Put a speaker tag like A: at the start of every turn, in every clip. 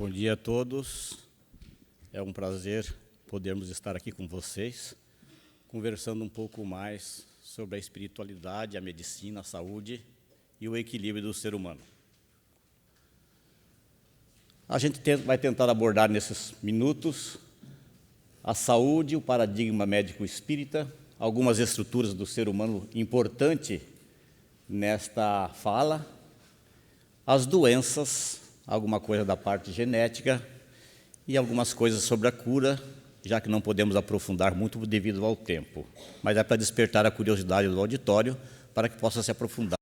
A: Bom dia a todos. É um prazer podermos estar aqui com vocês, conversando um pouco mais sobre a espiritualidade, a medicina, a saúde e o equilíbrio do ser humano. A gente vai tentar abordar nesses minutos a saúde, o paradigma médico-espírita, algumas estruturas do ser humano importante nesta fala, as doenças, alguma coisa da parte genética e algumas coisas sobre a cura, já que não podemos aprofundar muito devido ao tempo, mas é para despertar a curiosidade do auditório para que possa se aprofundar.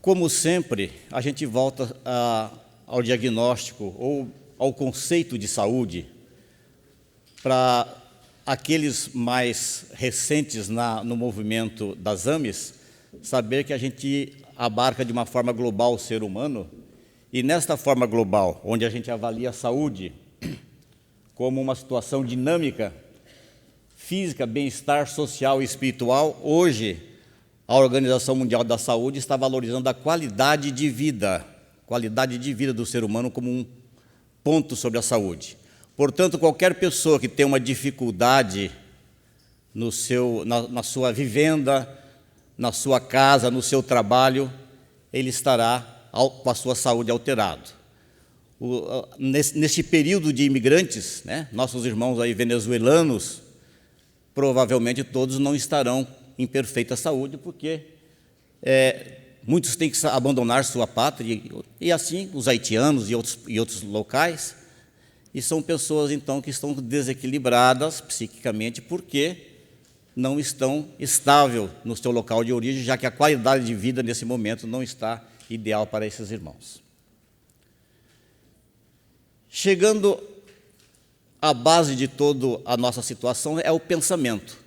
A: Como sempre, a gente volta ao diagnóstico ou ao conceito de saúde para aqueles mais recentes no movimento das AMES, saber que a gente abarca de uma forma global o ser humano, e nesta forma global, onde a gente avalia a saúde como uma situação dinâmica, física, bem-estar social e espiritual, hoje a Organização Mundial da Saúde está valorizando a qualidade de vida do ser humano como um ponto sobre a saúde. Portanto, qualquer pessoa que tem uma dificuldade na sua vivenda, na sua casa, no seu trabalho, ele estará com a sua saúde alterada. Neste período de imigrantes, nossos irmãos aí venezuelanos, provavelmente todos não estarão em perfeita saúde, porque muitos têm que abandonar sua pátria, e assim os haitianos e outros locais, e são pessoas, então, que estão desequilibradas psiquicamente, porque não estão estáveis no seu local de origem, já que a qualidade de vida, nesse momento, não está ideal para esses irmãos. Chegando à base de toda a nossa situação é o pensamento.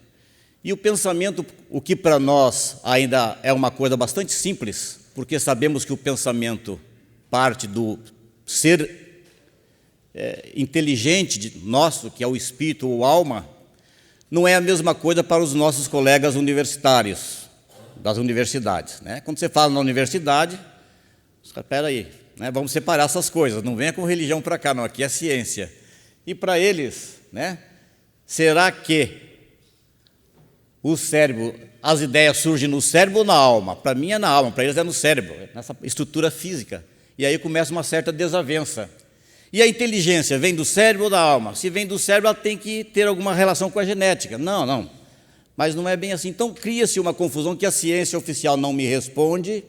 A: E o pensamento, o que para nós ainda é uma coisa bastante simples, porque sabemos que o pensamento parte do ser inteligente nosso, que é o espírito ou alma, não é a mesma coisa para os nossos colegas universitários, das universidades. Quando você fala na universidade, espera aí, vamos separar essas coisas, não venha com religião para cá, não, aqui é ciência. E para eles, será que o cérebro, as ideias surgem no cérebro ou na alma? Para mim é na alma, para eles é no cérebro, nessa estrutura física. E aí começa uma certa desavença. E a inteligência vem do cérebro ou da alma? Se vem do cérebro, ela tem que ter alguma relação com a genética. Não. Mas não é bem assim. Então, cria-se uma confusão que a ciência oficial não me responde,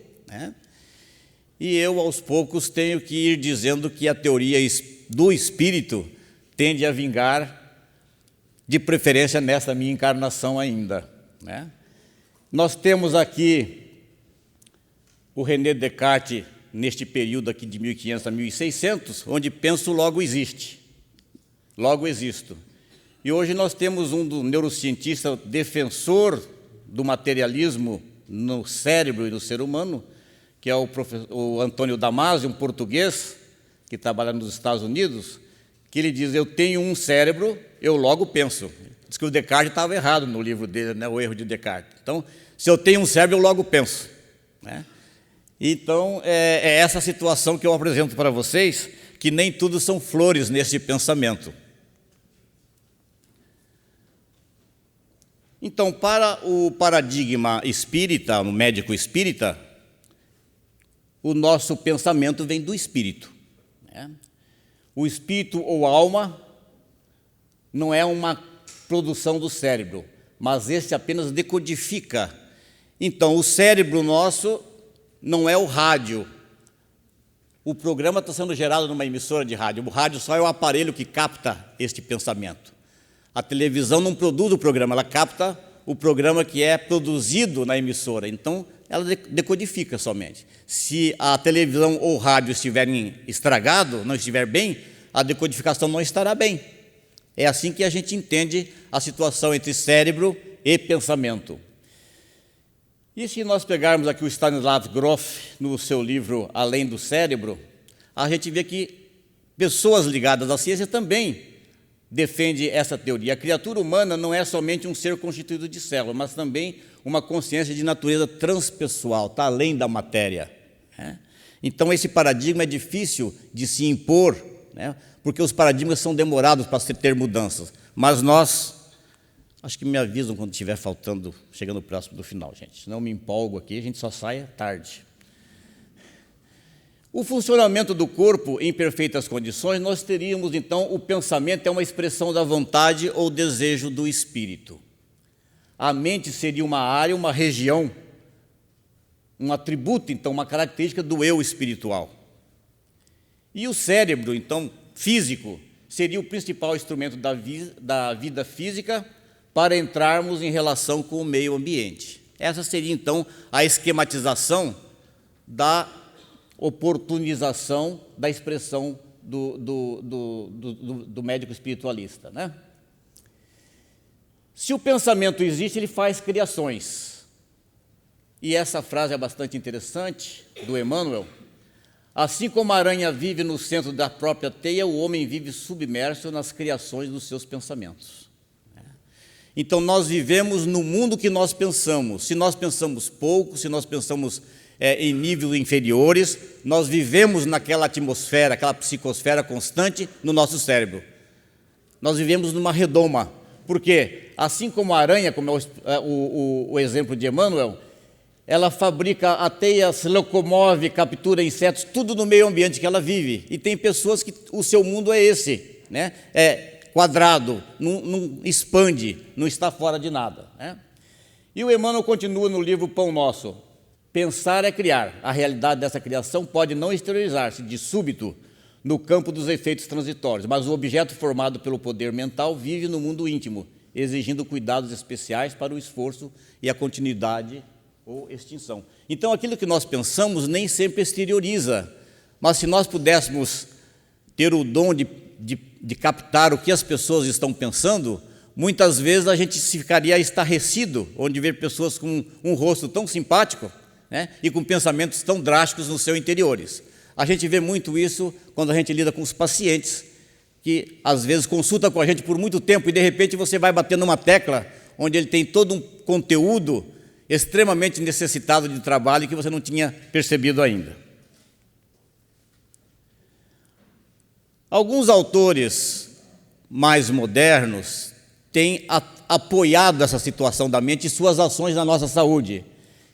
A: e eu, aos poucos, tenho que ir dizendo que a teoria do espírito tende a vingar, de preferência nessa minha encarnação ainda. Nós temos aqui o René Descartes, neste período aqui de 1500 a 1600, onde penso, logo existe. Logo existo. E hoje nós temos um neurocientista defensor do materialismo no cérebro e no ser humano, que é o Antônio Damasio, um português que trabalha nos Estados Unidos, que ele diz: eu tenho um cérebro, eu logo penso. Diz que o Descartes estava errado no livro dele, o erro de Descartes. Então, se eu tenho um cérebro, eu logo penso. Então, é essa situação que eu apresento para vocês, que nem tudo são flores nesse pensamento. Então, para o paradigma espírita, no médico espírita, o nosso pensamento vem do espírito. O espírito ou alma não é uma produção do cérebro, mas esse apenas decodifica. Então, o cérebro nosso não é o rádio. O programa está sendo gerado numa emissora de rádio. O rádio só é o aparelho que capta este pensamento. A televisão não produz o programa, ela capta o programa que é produzido na emissora. Então, ela decodifica somente. Se a televisão ou o rádio estiverem estragado, não estiver bem, a decodificação não estará bem. É assim que a gente entende a situação entre cérebro e pensamento. E se nós pegarmos aqui o Stanislav Grof, no seu livro Além do Cérebro, a gente vê que pessoas ligadas à ciência também defendem essa teoria. A criatura humana não é somente um ser constituído de células, mas também uma consciência de natureza transpessoal, está além da matéria. né? Então, esse paradigma é difícil de se impor, né? Porque os paradigmas são demorados para se ter mudanças. Mas nós, acho que me avisam quando estiver faltando, chegando próximo do final, gente. Senão eu me empolgo aqui, a gente só sai tarde. O funcionamento do corpo em perfeitas condições, nós teríamos, então, o pensamento é uma expressão da vontade ou desejo do espírito. A mente seria uma área, uma região, um atributo, então, uma característica do eu espiritual. E o cérebro, então, físico, seria o principal instrumento da vida física para entrarmos em relação com o meio ambiente. Essa seria, então, a esquematização da oportunização da expressão do médico espiritualista, né? Se o pensamento existe, ele faz criações. E essa frase é bastante interessante, do Emmanuel. Assim como a aranha vive no centro da própria teia, o homem vive submerso nas criações dos seus pensamentos. Então, nós vivemos no mundo que nós pensamos. Se nós pensamos pouco, se nós pensamos em níveis inferiores, nós vivemos naquela atmosfera, aquela psicosfera constante no nosso cérebro. Nós vivemos numa redoma, porque assim como a aranha, como é o exemplo de Emmanuel, ela fabrica a teia, se locomove, captura insetos, tudo no meio ambiente que ela vive. E tem pessoas que o seu mundo é esse, né? É quadrado, não expande, não está fora de nada, né? E o Emmanuel continua no livro Pão Nosso. Pensar é criar. A realidade dessa criação pode não exteriorizar-se de súbito no campo dos efeitos transitórios, mas o objeto formado pelo poder mental vive no mundo íntimo, exigindo cuidados especiais para o esforço e a continuidade ou extinção. Então, aquilo que nós pensamos nem sempre exterioriza, mas se nós pudéssemos ter o dom de captar o que as pessoas estão pensando, muitas vezes a gente ficaria estarrecido, onde ver pessoas com um rosto tão simpático, né, e com pensamentos tão drásticos nos seus interiores. A gente vê muito isso quando a gente lida com os pacientes, que às vezes consulta com a gente por muito tempo e de repente você vai bater numa tecla onde ele tem todo um conteúdo extremamente necessitado de trabalho que você não tinha percebido ainda. Alguns autores mais modernos têm apoiado essa situação da mente e suas ações na nossa saúde.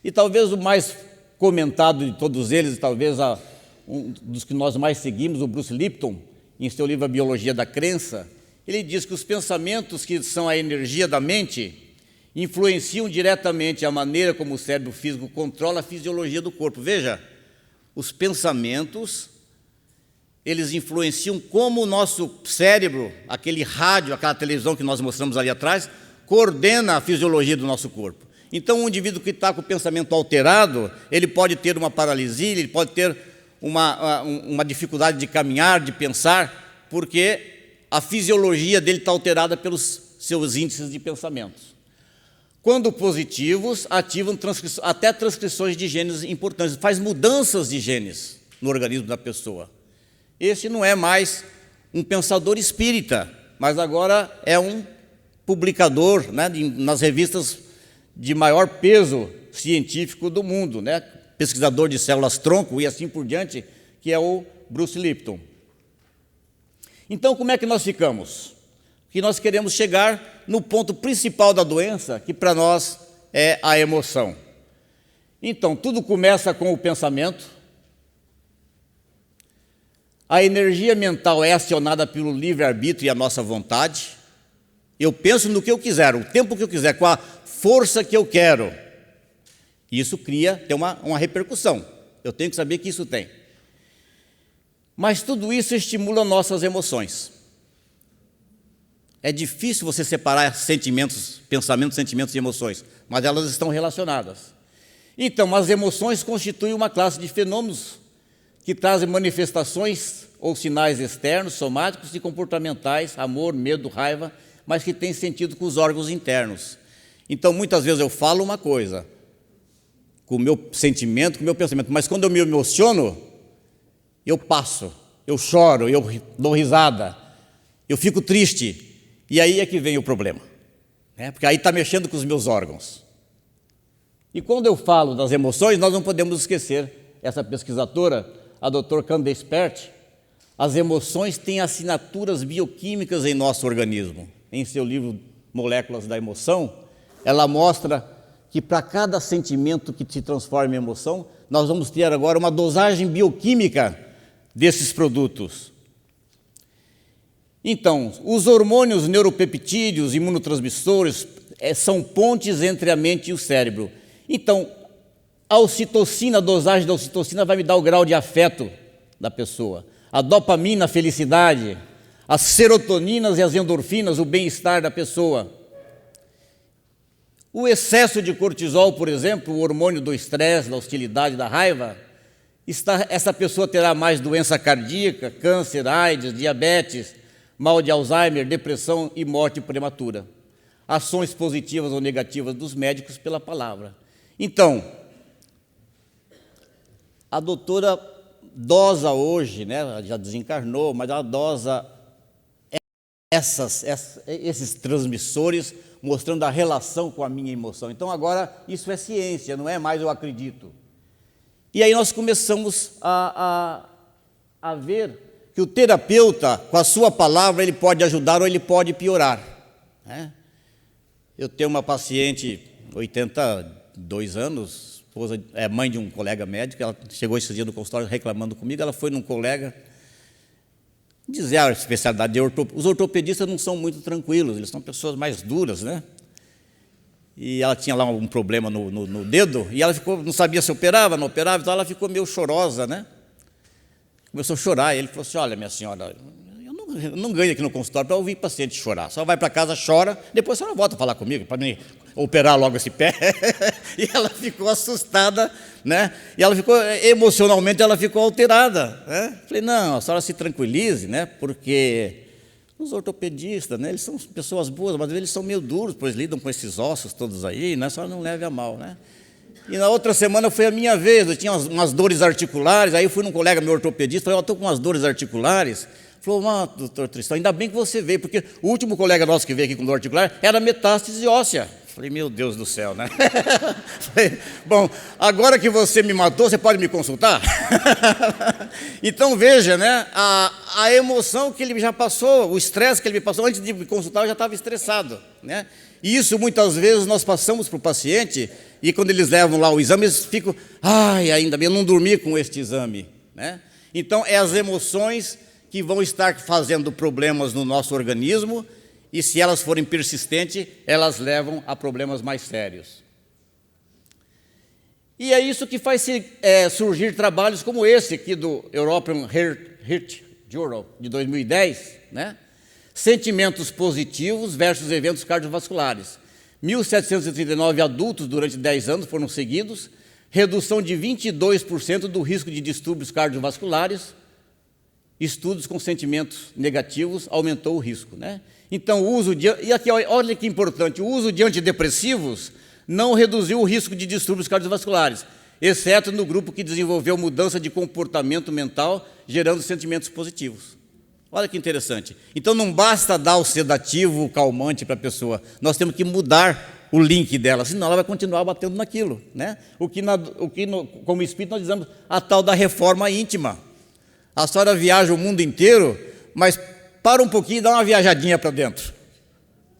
A: E talvez o mais comentado de todos eles, talvez um dos que nós mais seguimos, o Bruce Lipton, em seu livro A Biologia da Crença, ele diz que os pensamentos, que são a energia da mente, influenciam diretamente a maneira como o cérebro físico controla a fisiologia do corpo. Veja, os pensamentos, eles influenciam como o nosso cérebro, aquele rádio, aquela televisão que nós mostramos ali atrás, coordena a fisiologia do nosso corpo. Então, um indivíduo que está com o pensamento alterado, ele pode ter uma paralisia, ele pode ter uma dificuldade de caminhar, de pensar, porque a fisiologia dele está alterada pelos seus índices de pensamentos. Quando positivos, ativam até transcrições de genes importantes, faz mudanças de genes no organismo da pessoa. Esse não é mais um pensador espírita, mas agora é um publicador, né, nas revistas de maior peso científico do mundo, né? Pesquisador de células-tronco e assim por diante, que é o Bruce Lipton. Então, como é que nós ficamos? Que nós queremos chegar no ponto principal da doença, que para nós é a emoção. Então, tudo começa com o pensamento. A energia mental é acionada pelo livre-arbítrio e a nossa vontade. Eu penso no que eu quiser, o tempo que eu quiser, com a força que eu quero. Isso tem uma repercussão. Eu tenho que saber que isso tem. Mas tudo isso estimula nossas emoções. É difícil você separar sentimentos, pensamentos, sentimentos e emoções, mas elas estão relacionadas. Então, as emoções constituem uma classe de fenômenos que trazem manifestações ou sinais externos, somáticos e comportamentais, amor, medo, raiva, mas que têm sentido com os órgãos internos. Então, muitas vezes eu falo uma coisa, com o meu sentimento, com o meu pensamento, mas quando eu me emociono, eu passo, eu choro, eu dou risada, eu fico triste, e aí é que vem o problema, né? Porque aí está mexendo com os meus órgãos. E quando eu falo das emoções, nós não podemos esquecer essa pesquisadora, a doutora Candace Pert, as emoções têm assinaturas bioquímicas em nosso organismo. Em seu livro Moléculas da Emoção, ela mostra que para cada sentimento que se transforma em emoção, nós vamos ter agora uma dosagem bioquímica desses produtos. Então, os hormônios neuropeptídeos, imunotransmissores, são pontes entre a mente e o cérebro. Então, a ocitocina, a dosagem da ocitocina vai me dar o grau de afeto da pessoa. A dopamina, a felicidade. As serotoninas e as endorfinas, o bem-estar da pessoa. O excesso de cortisol, por exemplo, o hormônio do estresse, da hostilidade, da raiva, essa pessoa terá mais doença cardíaca, câncer, AIDS, diabetes, mal de Alzheimer, depressão e morte prematura. Ações positivas ou negativas dos médicos pela palavra. Então, a doutora dosa hoje, né, já desencarnou, mas ela dosa esses transmissores, mostrando a relação com a minha emoção. Então, agora, isso é ciência, não é mais eu acredito. E aí nós começamos a ver que o terapeuta, com a sua palavra, ele pode ajudar ou ele pode piorar, né? Eu tenho uma paciente, 82 anos, esposa, é mãe de um colega médico, ela chegou esse dia no consultório reclamando comigo, ela foi num colega dizer a especialidade de ortopedia. Os ortopedistas não são muito tranquilos, eles são pessoas mais duras, né? E ela tinha lá um problema no dedo, e ela ficou, não sabia se operava, não operava, então ela ficou meio chorosa, né? Começou a chorar, e ele falou assim: olha, minha senhora, eu não ganho aqui no consultório para ouvir paciente chorar, só vai para casa, chora, depois a senhora volta a falar comigo, para me operar logo esse pé. E ela ficou assustada, né? E ela ficou, emocionalmente, ela ficou alterada, né? Falei: não, a senhora se tranquilize, né? Porque os ortopedistas, né, eles são pessoas boas, mas eles são meio duros, pois lidam com esses ossos todos aí, né? A senhora não leve a mal, né? E na outra semana foi a minha vez, eu tinha umas dores articulares, aí eu fui num colega meu ortopedista, falei: eu estou com umas dores articulares. Falou: doutor Tristão, ainda bem que você veio, porque o último colega nosso que veio aqui com dor articular era metástase óssea. Falei: meu Deus do céu, né? Falei: bom, agora que você me matou, você pode me consultar? Então veja, né, a emoção que ele já passou, o estresse que ele me passou, antes de me consultar eu já estava estressado, né? E isso muitas vezes nós passamos para o paciente, e quando eles levam lá o exame, eles ficam: ai, ainda bem, eu não dormi com este exame, né? Então, é as emoções que vão estar fazendo problemas no nosso organismo, e se elas forem persistentes, elas levam a problemas mais sérios. E é isso que faz surgir trabalhos como esse aqui do European Heart Journal, de 2010, né? Sentimentos positivos versus eventos cardiovasculares. 1.739 adultos durante 10 anos foram seguidos, redução de 22% do risco de distúrbios cardiovasculares. Estudos com sentimentos negativos aumentou o risco, né? Então, o uso de... E aqui, olha que importante, o uso de antidepressivos não reduziu o risco de distúrbios cardiovasculares, exceto no grupo que desenvolveu mudança de comportamento mental, gerando sentimentos positivos. Olha que interessante. Então, não basta dar o sedativo, o calmante para a pessoa, nós temos que mudar o link dela, senão ela vai continuar batendo naquilo, né? Como espírito, nós dizemos a tal da reforma íntima. A senhora viaja o mundo inteiro, mas para um pouquinho e dá uma viajadinha para dentro.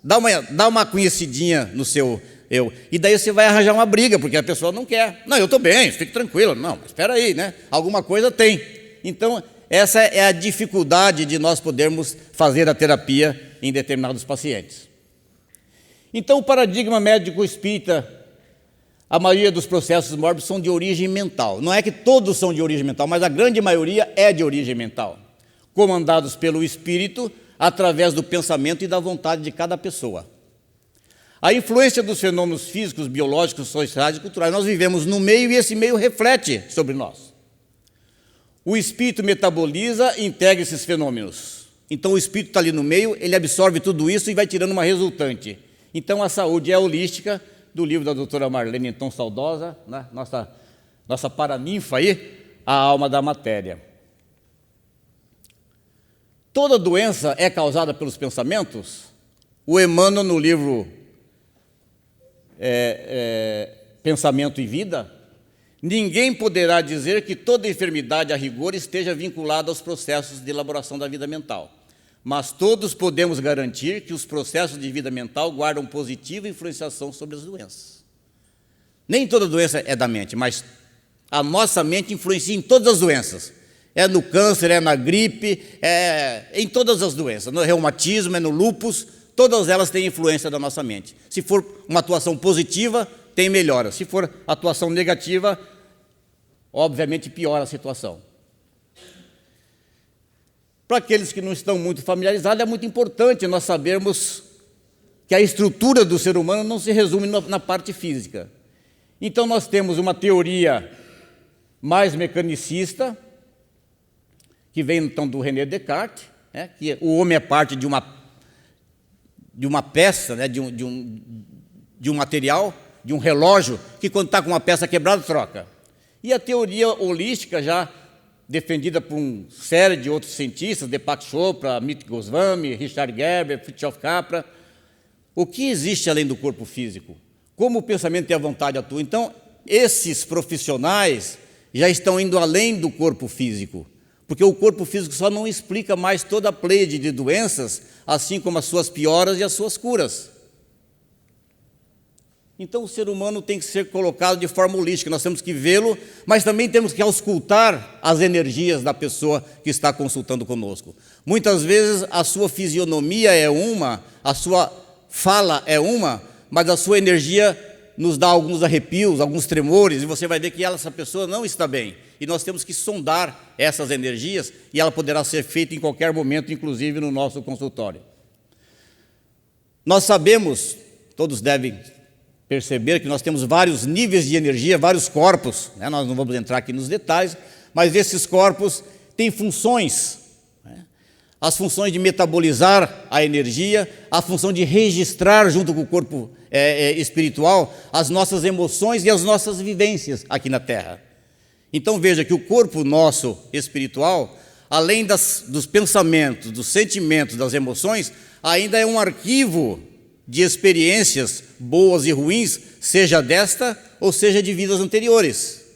A: Dá uma conhecidinha no seu eu. E daí você vai arranjar uma briga, porque a pessoa não quer. Não, eu estou bem, fique tranquilo. Não, mas espera aí, né? Alguma coisa tem. Então, essa é a dificuldade de nós podermos fazer a terapia em determinados pacientes. Então, o paradigma médico espírita, a maioria dos processos mórbidos são de origem mental. Não é que todos são de origem mental, mas a grande maioria é de origem mental, comandados pelo espírito através do pensamento e da vontade de cada pessoa. A influência dos fenômenos físicos, biológicos, sociais e culturais. Nós vivemos no meio e esse meio reflete sobre nós. O espírito metaboliza e integra esses fenômenos. Então o espírito está ali no meio, ele absorve tudo isso e vai tirando uma resultante. Então a saúde é holística, do livro da doutora Marlene, então saudosa, né? nossa paraninfa aí, a alma da matéria. Toda doença é causada pelos pensamentos? O Emmanuel, no livro Pensamento e Vida, Ninguém poderá dizer que toda enfermidade, a rigor, esteja vinculada aos processos de elaboração da vida mental. Mas todos podemos garantir que os processos de vida mental guardam positiva influenciação sobre as doenças. Nem toda doença é da mente, mas a nossa mente influencia em todas as doenças. É no câncer, é na gripe, é em todas as doenças. No reumatismo, é no lúpus, todas elas têm influência da nossa mente. Se for uma atuação positiva, tem melhora. Se for atuação negativa, obviamente piora a situação. Para aqueles que não estão muito familiarizados, é muito importante nós sabermos que a estrutura do ser humano não se resume na parte física. Então, nós temos uma teoria mais mecanicista, que vem então do René Descartes, né, que o homem é parte de uma peça, né, de um material, de um relógio, que quando está com uma peça quebrada, troca. E a teoria holística, já defendida por uma série de outros cientistas, Deepak Chopra, Amit Goswami, Richard Gerber, Fritjof Capra, o que existe além do corpo físico? Como o pensamento e a vontade atuam? Então, esses profissionais já estão indo além do corpo físico, porque o corpo físico só não explica mais toda a pleiade de doenças, assim como as suas pioras e as suas curas. Então, o ser humano tem que ser colocado de forma holística, nós temos que vê-lo, mas também temos que auscultar as energias da pessoa que está consultando conosco. Muitas vezes a sua fisionomia é uma, a sua fala é uma, mas a sua energia nos dá alguns arrepios, alguns tremores, e você vai ver que essa pessoa não está bem. E nós temos que sondar essas energias, e ela poderá ser feita em qualquer momento, inclusive no nosso consultório. Nós sabemos, todos devem perceber, que nós temos vários níveis de energia, vários corpos, né? Nós não vamos entrar aqui nos detalhes, mas esses corpos têm funções, né? As funções de metabolizar a energia, a função de registrar junto com o corpo espiritual as nossas emoções e as nossas vivências aqui na Terra. Então veja que o corpo nosso espiritual, além dos pensamentos, dos sentimentos, das emoções, ainda é um arquivo de experiências boas e ruins, seja desta ou seja de vidas anteriores.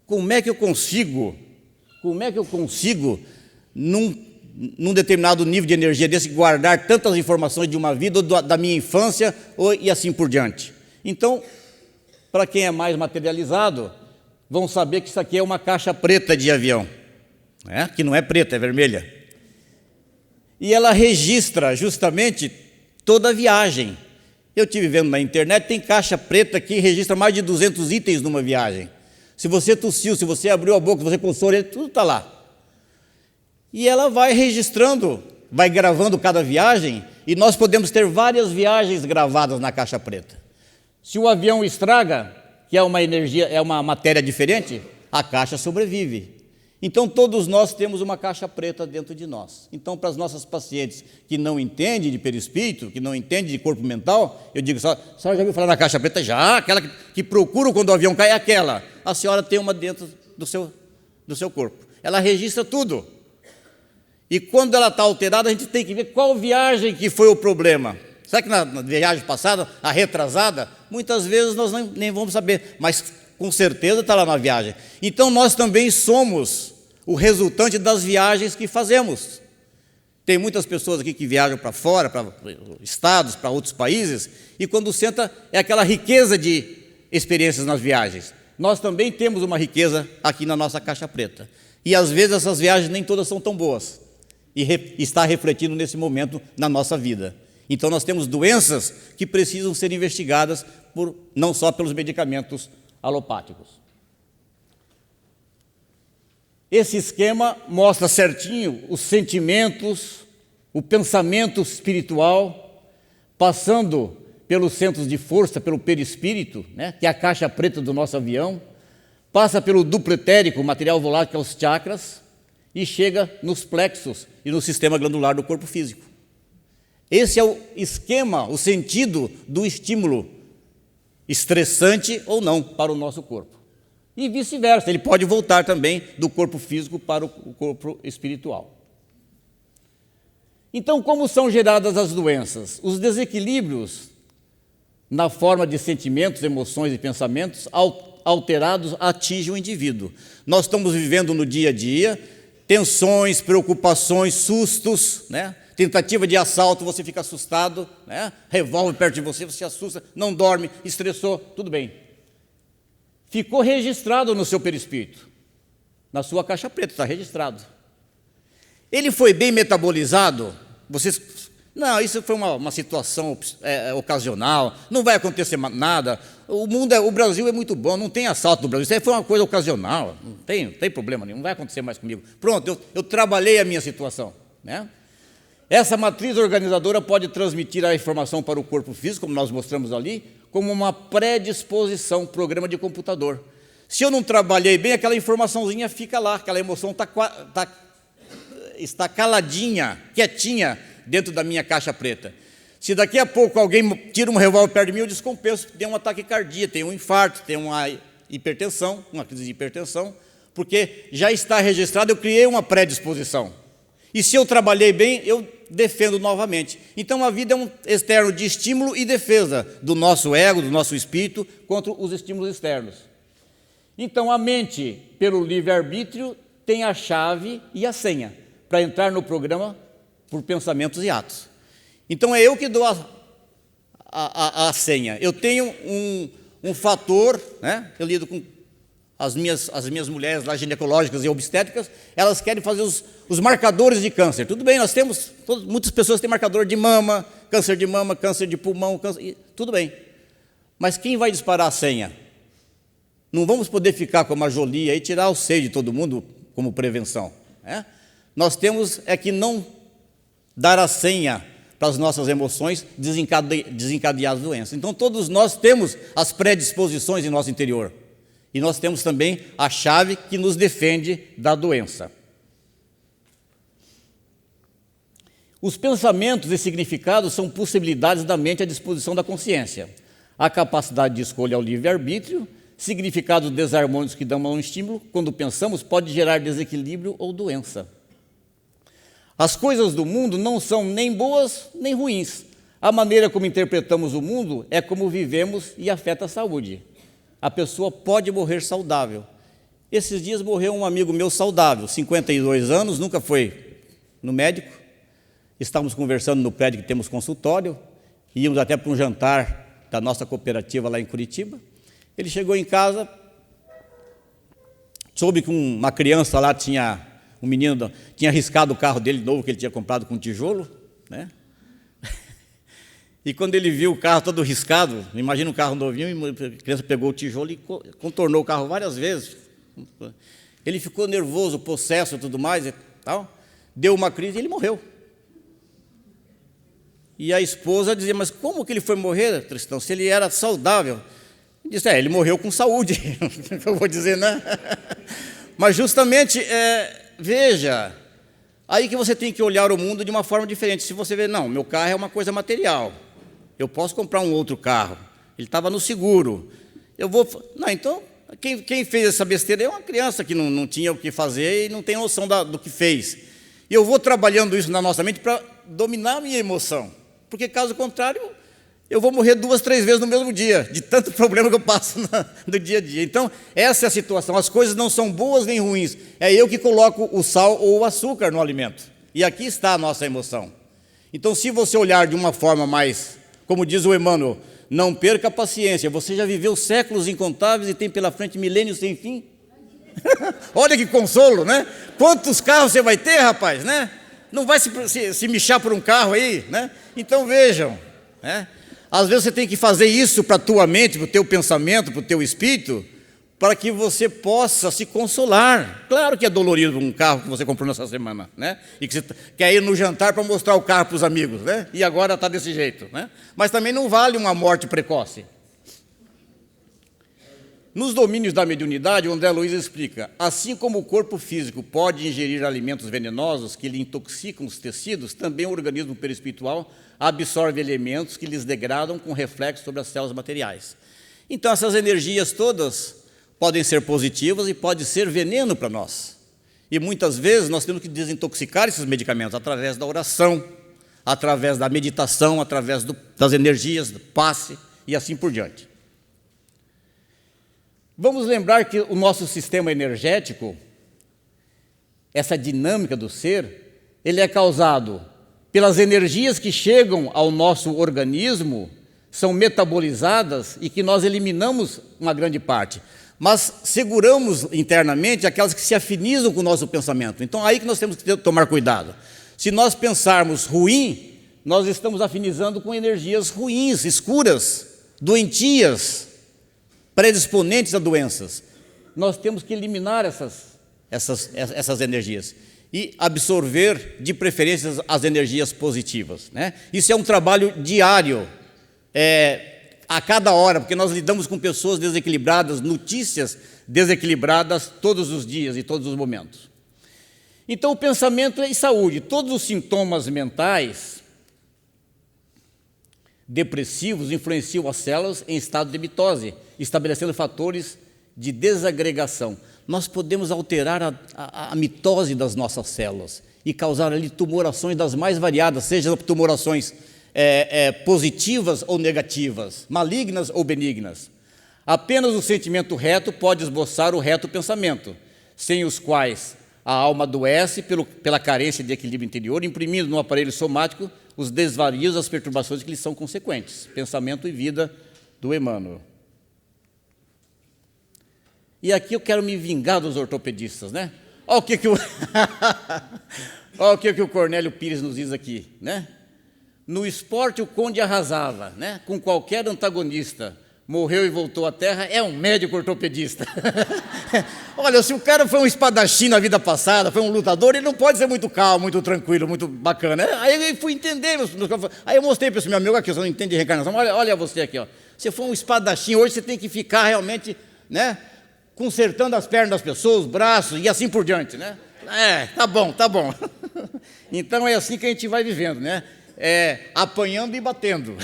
A: Como é que eu consigo, num determinado nível de energia desse, guardar tantas informações de uma vida, ou da minha infância, e assim por diante? Então, para quem é mais materializado, vão saber que isso aqui é uma caixa preta de avião, né? Que não é preta, é vermelha. E ela registra justamente toda a viagem. Eu estive vendo na internet, tem caixa preta que registra mais de 200 itens numa viagem. Se você tossiu, se você abriu a boca, se você coçou a orelha, tudo está lá. E ela vai registrando, vai gravando cada viagem, e nós podemos ter várias viagens gravadas na caixa preta. Se o avião estraga, que é uma energia, é uma matéria diferente, a caixa sobrevive. Então, todos nós temos uma caixa preta dentro de nós. Então, para as nossas pacientes que não entendem de perispírito, que não entendem de corpo mental, eu digo, a senhora já ouviu falar na caixa preta? Já, aquela que procura quando o avião cai, é aquela. A senhora tem uma dentro do seu corpo. Ela registra tudo. E quando ela está alterada, a gente tem que ver qual viagem que foi o problema. Sabe que na viagem passada, a retrasada, muitas vezes nós nem vamos saber, mas com certeza está lá na viagem. Então, nós também somos o resultante das viagens que fazemos. Tem muitas pessoas aqui que viajam para fora, para estados, para outros países, e quando senta, é aquela riqueza de experiências nas viagens. Nós também temos uma riqueza aqui na nossa caixa preta. E, às vezes, essas viagens nem todas são tão boas. E está refletindo nesse momento na nossa vida. Então, nós temos doenças que precisam ser investigadas não só pelos medicamentos alopáticos. Esse esquema mostra certinho os sentimentos, o pensamento espiritual, passando pelos centros de força, pelo perispírito, né, que é a caixa preta do nosso avião, passa pelo duplo etérico, o material volátil, que é os chakras, e chega nos plexos e no sistema glandular do corpo físico. Esse é o esquema, o sentido do estímulo, estressante ou não, para o nosso corpo. E vice-versa, ele pode voltar também do corpo físico para o corpo espiritual. Então, como são geradas as doenças? Os desequilíbrios na forma de sentimentos, emoções e pensamentos alterados, atinge o indivíduo. Nós estamos vivendo no dia a dia tensões, preocupações, sustos, né? Tentativa de assalto, você fica assustado, né? Revólver perto de você, você assusta, não dorme, estressou, tudo bem. Ficou registrado no seu perispírito, na sua caixa preta, está registrado. Ele foi bem metabolizado, vocês... Não, isso foi uma situação ocasional, não vai acontecer nada. O Brasil é muito bom, não tem assalto no Brasil, isso aí foi uma coisa ocasional, não tem problema nenhum, não vai acontecer mais comigo. Pronto, eu trabalhei a minha situação, né? Essa matriz organizadora pode transmitir a informação para o corpo físico, como nós mostramos ali, como uma predisposição, programa de computador. Se eu não trabalhei bem, aquela informaçãozinha fica lá, aquela emoção está caladinha, quietinha, dentro da minha caixa preta. Se daqui a pouco alguém tira um revólver perto de mim, eu descompenso, tem um ataque cardíaco, tem um infarto, tem uma hipertensão, uma crise de hipertensão, porque já está registrado, eu criei uma predisposição. E se eu trabalhei bem, eu defendo novamente. Então a vida é um externo de estímulo e defesa do nosso ego, do nosso espírito, contra os estímulos externos. Então a mente, pelo livre-arbítrio, tem a chave e a senha para entrar no programa por pensamentos e atos. Então é eu que dou a senha. Eu tenho um fator, né? Eu lido com as minhas mulheres lá, ginecológicas e obstétricas, elas querem fazer os marcadores de câncer. Tudo bem, nós temos, muitas pessoas têm marcador de mama, câncer de pulmão, tudo bem. Mas quem vai disparar a senha? Não vamos poder ficar como a Jolie e tirar o seio de todo mundo como prevenção, né? Nós temos que não dar a senha para as nossas emoções, desencadear as doenças. Então, todos nós temos as predisposições em nosso interior. E nós temos também a chave que nos defende da doença. Os pensamentos e significados são possibilidades da mente à disposição da consciência. A capacidade de escolha ao livre-arbítrio, significados desarmônicos que dão a um estímulo, quando pensamos, pode gerar desequilíbrio ou doença. As coisas do mundo não são nem boas nem ruins. A maneira como interpretamos o mundo é como vivemos e afeta a saúde. A pessoa pode morrer saudável. Esses dias morreu um amigo meu saudável, 52 anos, nunca foi no médico. Estávamos conversando no prédio que temos consultório, íamos até para um jantar da nossa cooperativa lá em Curitiba. Ele chegou em casa, soube que uma criança lá um menino tinha riscado o carro dele novo, que ele tinha comprado com tijolo, né? E quando ele viu o carro todo riscado, imagina um carro novinho, a criança pegou o tijolo e contornou o carro várias vezes. Ele ficou nervoso, possesso e tudo mais, e tal, deu uma crise e ele morreu. E a esposa dizia, mas como que ele foi morrer, Tristão, se ele era saudável? Ele disse, ele morreu com saúde, eu vou dizer, né? Mas justamente, veja, aí que você tem que olhar o mundo de uma forma diferente. Se você vê, não, meu carro é uma coisa material, eu posso comprar um outro carro, ele estava no seguro, não, então, quem fez essa besteira é uma criança que não tinha o que fazer e não tem noção do que fez. E eu vou trabalhando isso na nossa mente para dominar a minha emoção, porque caso contrário, eu vou morrer 2, 3 vezes no mesmo dia, de tanto problema que eu passo no dia a dia. Então, essa é a situação, as coisas não são boas nem ruins, é eu que coloco o sal ou o açúcar no alimento, e aqui está a nossa emoção. Então, se você olhar de uma forma mais, como diz o Emmanuel, não perca a paciência, você já viveu séculos incontáveis e tem pela frente milênios sem fim. Olha que consolo, né? Quantos carros você vai ter, rapaz, né? Não vai se mexer por um carro aí, né? Então, vejam, né? Às vezes você tem que fazer isso para a tua mente, para o teu pensamento, para o teu espírito, para que você possa se consolar. Claro que é dolorido um carro que você comprou nessa semana, né? E que você quer ir no jantar para mostrar o carro para os amigos, né? E agora está desse jeito, né? Mas também não vale uma morte precoce. Nos domínios da mediunidade, o André Luiz explica, assim como o corpo físico pode ingerir alimentos venenosos que lhe intoxicam os tecidos, também o organismo perispiritual absorve elementos que lhes degradam com reflexo sobre as células materiais. Então, essas energias todas podem ser positivas e pode ser veneno para nós. E muitas vezes nós temos que desintoxicar esses medicamentos através da oração, através da meditação, através das energias, do passe e assim por diante. Vamos lembrar que o nosso sistema energético, essa dinâmica do ser, ele é causado pelas energias que chegam ao nosso organismo, são metabolizadas e que nós eliminamos uma grande parte, mas seguramos internamente aquelas que se afinizam com o nosso pensamento. Então, aí que nós temos que tomar cuidado. Se nós pensarmos ruim, nós estamos afinizando com energias ruins, escuras, doentias, predisponentes a doenças. Nós temos que eliminar essas energias e absorver, de preferência, as energias positivas, né? Isso é um trabalho diário, a cada hora, porque nós lidamos com pessoas desequilibradas, notícias desequilibradas todos os dias e todos os momentos. Então, o pensamento é saúde. Todos os sintomas mentais depressivos influenciam as células em estado de mitose, estabelecendo fatores de desagregação. Nós podemos alterar a mitose das nossas células e causar ali tumorações das mais variadas, seja tumorações positivas ou negativas, malignas ou benignas. Apenas o sentimento reto pode esboçar o reto pensamento, sem os quais a alma adoece pela carência de equilíbrio interior, imprimindo no aparelho somático os desvarios, as perturbações que lhes são consequentes. Pensamento e vida, do Emmanuel. E aqui eu quero me vingar dos ortopedistas, né? Olha o que o Cornélio Pires nos diz aqui, né? No esporte o conde arrasava, né? Com qualquer antagonista. Morreu e voltou à terra, é um médico ortopedista. Olha, se o cara foi um espadachim na vida passada, foi um lutador, ele não pode ser muito calmo, muito tranquilo, muito bacana. Aí eu fui entender, aí eu mostrei para esse meu amigo aqui, você não entende de reencarnação, olha você aqui, ó. Você foi um espadachim, hoje você tem que ficar realmente, né, consertando as pernas das pessoas, os braços e assim por diante, né? Tá bom. Então é assim que a gente vai vivendo, né? Apanhando e batendo.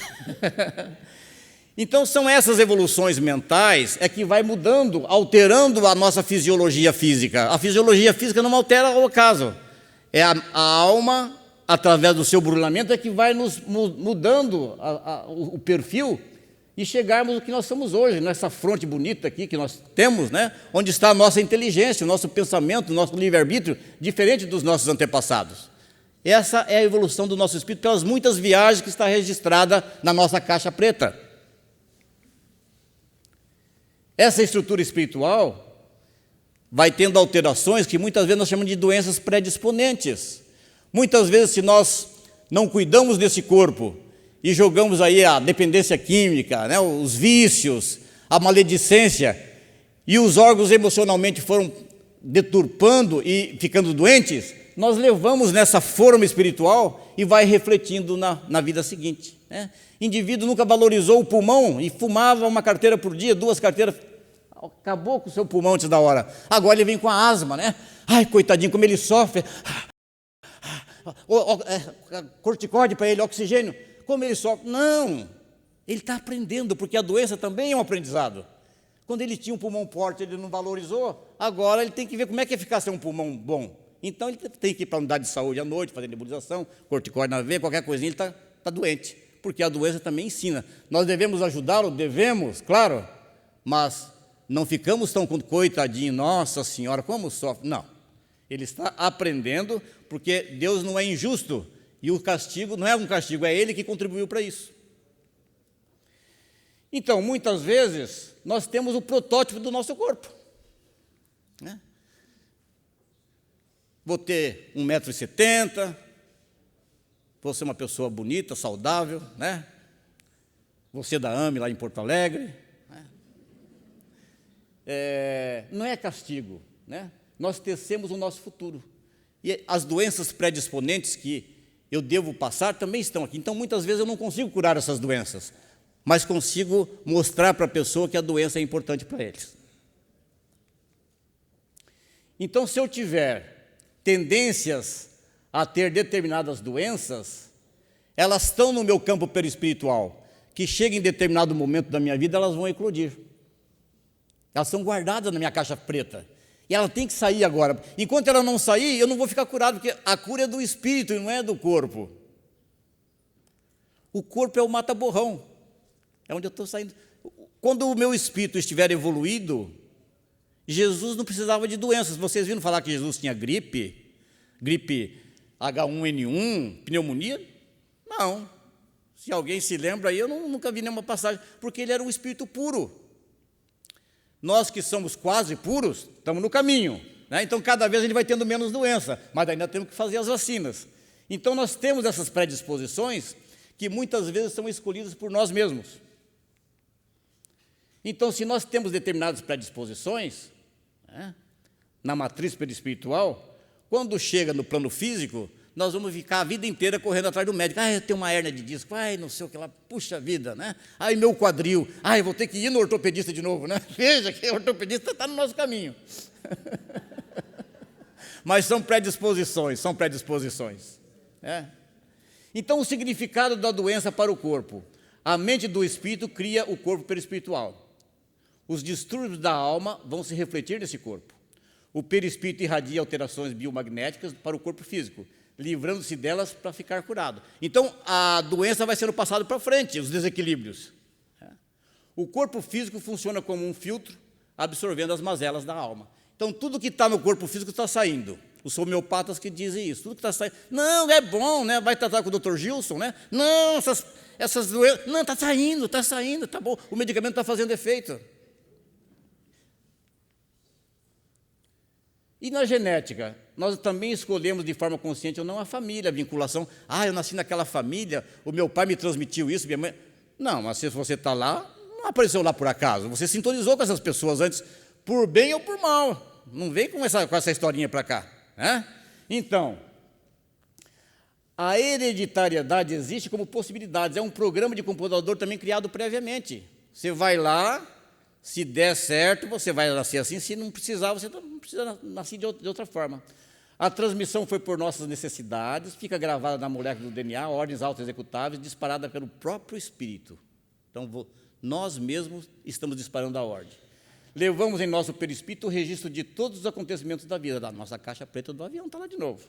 A: Então, são essas evoluções mentais que vai mudando, alterando a nossa fisiologia física. A fisiologia física não altera ao acaso. É a alma, através do seu burlamento, que vai nos mudando o perfil e chegarmos ao que nós somos hoje, nessa fronte bonita aqui que nós temos, né? Onde está a nossa inteligência, o nosso pensamento, o nosso livre-arbítrio, diferente dos nossos antepassados. Essa é a evolução do nosso espírito pelas muitas viagens que está registrada na nossa caixa preta. Essa estrutura espiritual vai tendo alterações que muitas vezes nós chamamos de doenças predisponentes. Muitas vezes, se nós não cuidamos desse corpo e jogamos aí a dependência química, né, os vícios, a maledicência, e os órgãos emocionalmente foram deturpando e ficando doentes, nós levamos nessa forma espiritual e vai refletindo na vida seguinte, né? Indivíduo nunca valorizou o pulmão e fumava uma carteira por dia, 2 carteiras, acabou com o seu pulmão antes da hora. Agora ele vem com a asma, né? Ai, coitadinho, como ele sofre. Corticóide para ele, oxigênio, como ele sofre. Não, ele está aprendendo, porque a doença também é um aprendizado. Quando ele tinha um pulmão forte, ele não valorizou, agora ele tem que ver como é que é ficar sem um pulmão bom. Então ele tem que ir para a unidade de saúde à noite, fazer nebulização, corticóide na veia, qualquer coisinha, ele está doente. Porque a doença também ensina. Nós devemos ajudá-lo? Devemos, claro, mas não ficamos tão coitadinho, nossa senhora, como sofre. Não, ele está aprendendo, porque Deus não é injusto, e o castigo não é um castigo, é Ele que contribuiu para isso. Então, muitas vezes, nós temos o protótipo do nosso corpo, né? Vou ter 1,70 m, vou ser uma pessoa bonita, saudável, né? Vou ser da AME lá em Porto Alegre, né? Não é castigo, né? Nós tecemos o nosso futuro. E as doenças predisponentes que eu devo passar também estão aqui. Então, muitas vezes eu não consigo curar essas doenças, mas consigo mostrar para a pessoa que a doença é importante para eles. Então, se eu tiver tendências a ter determinadas doenças, elas estão no meu campo perispiritual, que chega em determinado momento da minha vida, elas vão eclodir. Elas são guardadas na minha caixa preta, e ela tem que sair agora. Enquanto ela não sair, eu não vou ficar curado, porque a cura é do espírito e não é do corpo. O corpo é o mata-borrão. É onde eu estou saindo. Quando o meu espírito estiver evoluído, Jesus não precisava de doenças. Vocês viram falar que Jesus tinha gripe H1N1, pneumonia? Não. Se alguém se lembra aí, eu nunca vi nenhuma passagem, porque ele era um espírito puro. Nós que somos quase puros, estamos no caminho, né? Então, cada vez a gente vai tendo menos doença, mas ainda temos que fazer as vacinas. Então, nós temos essas predisposições que muitas vezes são escolhidas por nós mesmos. Então, se nós temos determinadas predisposições, né, na matriz perispiritual, quando chega no plano físico, nós vamos ficar a vida inteira correndo atrás do médico. Eu tenho uma hérnia de disco, não sei o que lá, puxa vida, né? Meu quadril, eu vou ter que ir no ortopedista de novo, né? Veja que o ortopedista está no nosso caminho. Mas são predisposições. Né? Então, o significado da doença para o corpo. A mente do espírito cria o corpo perispiritual. Os distúrbios da alma vão se refletir nesse corpo. O perispírito irradia alterações biomagnéticas para o corpo físico, livrando-se delas para ficar curado. Então, a doença vai sendo passada para frente, os desequilíbrios. O corpo físico funciona como um filtro, absorvendo as mazelas da alma. Então, tudo que está no corpo físico está saindo. Os homeopatas que dizem isso, tudo que está saindo. Não, é bom, né? Vai tratar com o Dr. Gilson, né? Não, essas doenças. Não, está saindo, está bom. O medicamento está fazendo efeito. E na genética, nós também escolhemos de forma consciente ou não a família, a vinculação. Eu nasci naquela família, o meu pai me transmitiu isso, minha mãe. Não, mas se você está lá, não apareceu lá por acaso. Você sintonizou com essas pessoas antes, por bem ou por mal. Não vem com essa historinha para cá. Né? Então, a hereditariedade existe como possibilidade. É um programa de computador também criado previamente. Você vai lá. Se der certo, você vai nascer assim. Se não precisar, você não precisa nascer de outra forma. A transmissão foi por nossas necessidades, fica gravada na molécula do DNA, ordens auto-executáveis, disparada pelo próprio espírito. Então, nós mesmos estamos disparando a ordem. Levamos em nosso perispírito o registro de todos os acontecimentos da vida. Da nossa caixa preta do avião está lá de novo.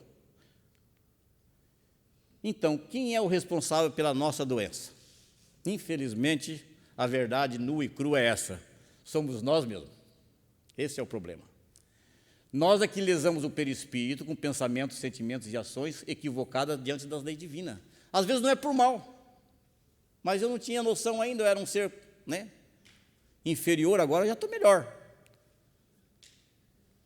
A: Então, quem é o responsável pela nossa doença? Infelizmente, a verdade nua e crua é essa. Somos nós mesmos. Esse é o problema. Nós é que lesamos o perispírito com pensamentos, sentimentos e ações equivocadas diante das leis divinas. Às vezes não é por mal, mas eu não tinha noção ainda, eu era um ser, né, inferior, agora já estou melhor.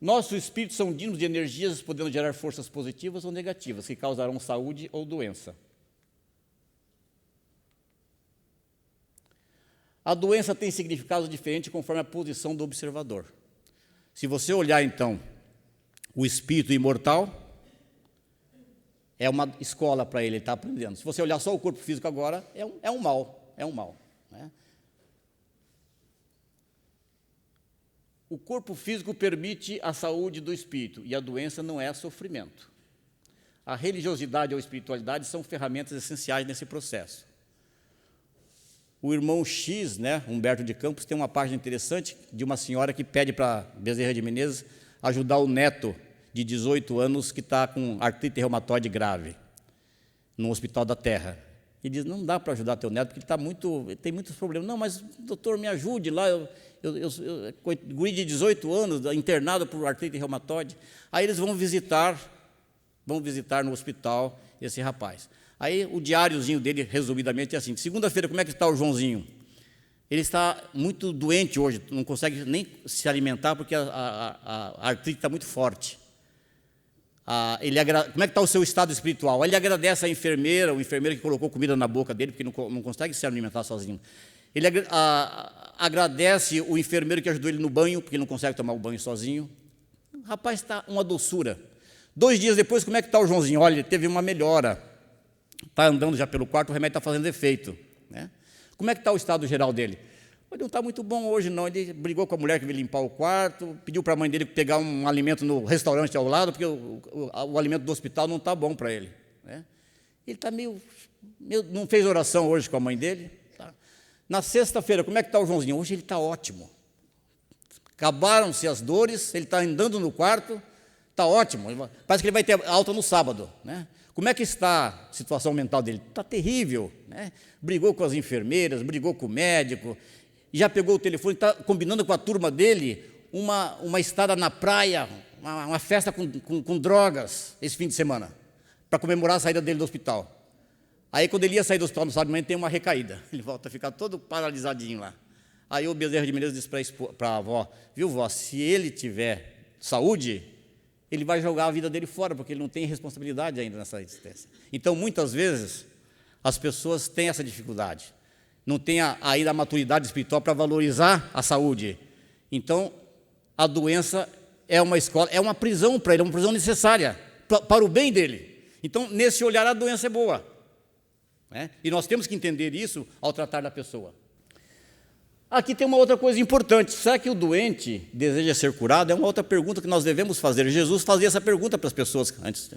A: Nossos espíritos são dignos de energias podendo gerar forças positivas ou negativas, que causarão saúde ou doença. A doença tem significado diferente conforme a posição do observador. Se você olhar, então, o espírito imortal, é uma escola para ele está aprendendo. Se você olhar só o corpo físico agora, é um mal. Né? O corpo físico permite a saúde do espírito, e a doença não é sofrimento. A religiosidade ou a espiritualidade são ferramentas essenciais nesse processo. O irmão X, né, Humberto de Campos, tem uma página interessante de uma senhora que pede para Bezerra de Menezes ajudar o neto de 18 anos que está com artrite reumatoide grave, no Hospital da Terra. E diz, não dá para ajudar teu neto, porque ele tem muitos problemas. Não, mas, doutor, me ajude lá, guri de 18 anos, internado por artrite reumatoide. Aí eles vão visitar no hospital esse rapaz. Aí o diáriozinho dele, resumidamente, é assim: segunda-feira, como é que está o Joãozinho? Ele está muito doente hoje, não consegue nem se alimentar porque a artrite está muito forte. Como é que está o seu estado espiritual? Ele agradece à enfermeira, o enfermeiro que colocou comida na boca dele, porque não consegue se alimentar sozinho. Ele agradece o enfermeiro que ajudou ele no banho, porque ele não consegue tomar o banho sozinho. O rapaz está uma doçura. 2 dias depois, como é que está o Joãozinho? Olha, ele teve uma melhora. Está andando já pelo quarto, o remédio está fazendo efeito. Né? Como é que está o estado geral dele? Ele não está muito bom hoje, não. Ele brigou com a mulher que veio limpar o quarto, pediu para a mãe dele pegar um alimento no restaurante ao lado, porque o alimento do hospital não está bom para ele. Né? Ele está meio... Não fez oração hoje com a mãe dele. Tá. Na sexta-feira, como é que está o Joãozinho? Hoje ele está ótimo. Acabaram-se as dores, ele está andando no quarto, está ótimo, parece que ele vai ter alta no sábado, né? Como é que está a situação mental dele? Está terrível, né? Brigou com as enfermeiras, brigou com o médico, já pegou o telefone, está combinando com a turma dele uma estada na praia, uma festa com drogas esse fim de semana, para comemorar a saída dele do hospital. Aí, quando ele ia sair do hospital no sábado de manhã, tem uma recaída. Ele volta a ficar todo paralisadinho lá. Aí o Bezerra de Menezes disse para a avó, viu, vó, se ele tiver saúde, ele vai jogar a vida dele fora, porque ele não tem responsabilidade ainda nessa existência. Então, muitas vezes, as pessoas têm essa dificuldade. Não têm ainda a maturidade espiritual para valorizar a saúde. Então, a doença é uma escola, é uma prisão para ele, é uma prisão necessária, para o bem dele. Então, nesse olhar, a doença é boa. Né? E nós temos que entender isso ao tratar da pessoa. Aqui tem uma outra coisa importante. Será que o doente deseja ser curado? É uma outra pergunta que nós devemos fazer. Jesus fazia essa pergunta para as pessoas antes.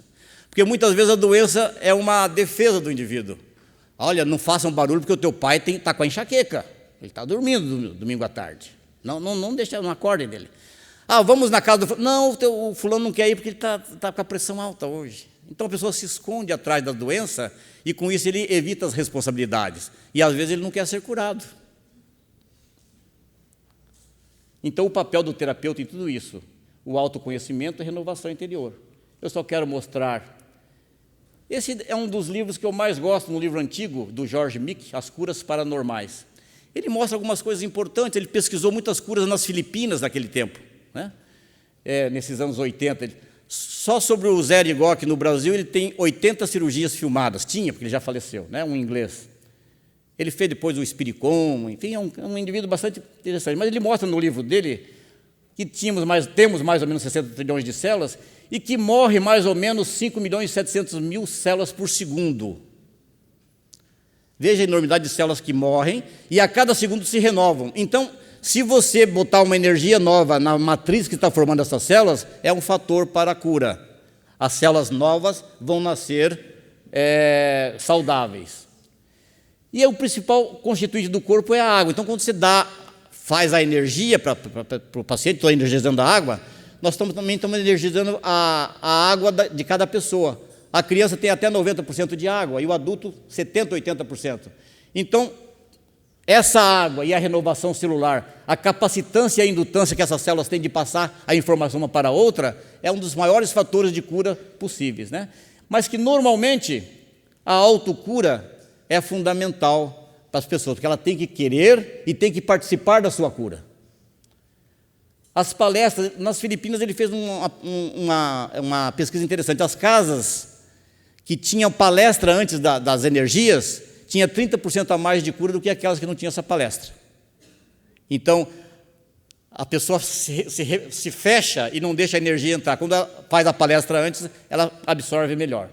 A: Porque muitas vezes a doença é uma defesa do indivíduo. Olha, não façam barulho porque o teu pai está com a enxaqueca. Ele está dormindo domingo à tarde. Não deixa, não acordem dele. Vamos na casa do fulano. Não, o fulano não quer ir porque ele está com a pressão alta hoje. Então a pessoa se esconde atrás da doença e com isso ele evita as responsabilidades. E às vezes ele não quer ser curado. Então, o papel do terapeuta em tudo isso, o autoconhecimento e renovação interior. Eu só quero mostrar. Esse é um dos livros que eu mais gosto, um livro antigo, do George Mick, As Curas Paranormais. Ele mostra algumas coisas importantes, ele pesquisou muitas curas nas Filipinas naquele tempo, né? Nesses anos 80. Só sobre o Zé Rigoc no Brasil, ele tem 80 cirurgias filmadas. Tinha, porque ele já faleceu, né? Um inglês. Ele fez depois o Espiricom, enfim, é um indivíduo bastante interessante. Mas ele mostra no livro dele que temos mais ou menos 60 trilhões de células e que morre mais ou menos 5.700.000 células por segundo. Veja a enormidade de células que morrem e a cada segundo se renovam. Então, se você botar uma energia nova na matriz que está formando essas células, é um fator para a cura. As células novas vão nascer saudáveis. E o principal constituinte do corpo é a água. Então, quando você faz a energia para o paciente, estou energizando a água, nós também estamos energizando a água de cada pessoa. A criança tem até 90% de água e o adulto 70%, 80%. Então, essa água e a renovação celular, a capacitância e a indutância que essas células têm de passar a informação uma para a outra, é um dos maiores fatores de cura possíveis, né? Mas que, normalmente, a autocura é fundamental para as pessoas, porque ela tem que querer e tem que participar da sua cura. As palestras, nas Filipinas ele fez uma pesquisa interessante. As casas que tinham palestra antes das energias, tinha 30% a mais de cura do que aquelas que não tinham essa palestra. Então, a pessoa se fecha e não deixa a energia entrar. Quando ela faz a palestra antes, ela absorve melhor.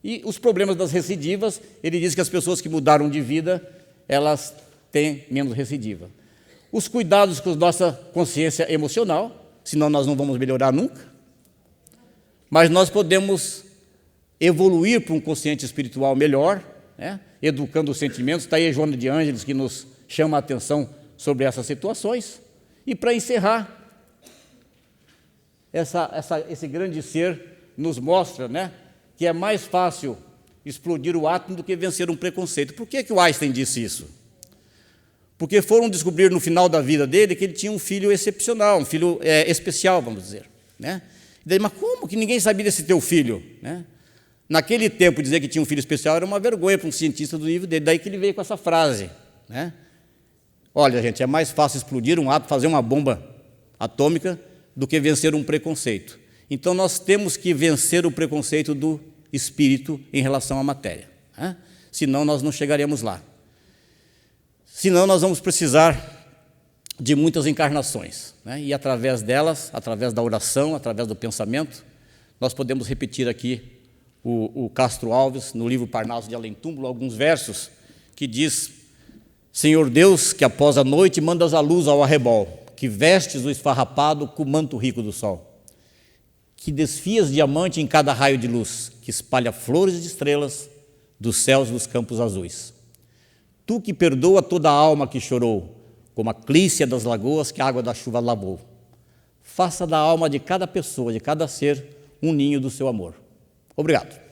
A: E os problemas das recidivas, ele diz que as pessoas que mudaram de vida, elas têm menos recidiva. Os cuidados com a nossa consciência emocional, senão nós não vamos melhorar nunca. Mas nós podemos evoluir para um consciente espiritual melhor, né? Educando os sentimentos. Está aí a Joana de Ângeles, que nos chama a atenção sobre essas situações. E para encerrar, esse grande ser nos mostra, né, que é mais fácil explodir o átomo do que vencer um preconceito. Por que o Einstein disse isso? Porque foram descobrir no final da vida dele que ele tinha um filho excepcional, um filho especial, vamos dizer, né? E daí, mas como que ninguém sabia desse teu filho, né? Naquele tempo, dizer que tinha um filho especial era uma vergonha para um cientista do nível dele, daí que ele veio com essa frase, né? Olha, gente, é mais fácil explodir um átomo, fazer uma bomba atômica, do que vencer um preconceito. Então, nós temos que vencer o preconceito do espírito em relação à matéria, né? Senão nós não chegaremos lá. Senão nós vamos precisar de muitas encarnações, né? E através delas, através da oração, através do pensamento, nós podemos repetir aqui o Castro Alves, no livro Parnaso de Além Túmulo, alguns versos que diz: Senhor Deus, que após a noite mandas a luz ao arrebol, que vestes o esfarrapado com o manto rico do sol, que desfias diamante em cada raio de luz, que espalha flores de estrelas dos céus dos campos azuis. Tu que perdoa toda a alma que chorou, como a clícia das lagoas que a água da chuva lavou. Faça da alma de cada pessoa, de cada ser, um ninho do seu amor. Obrigado.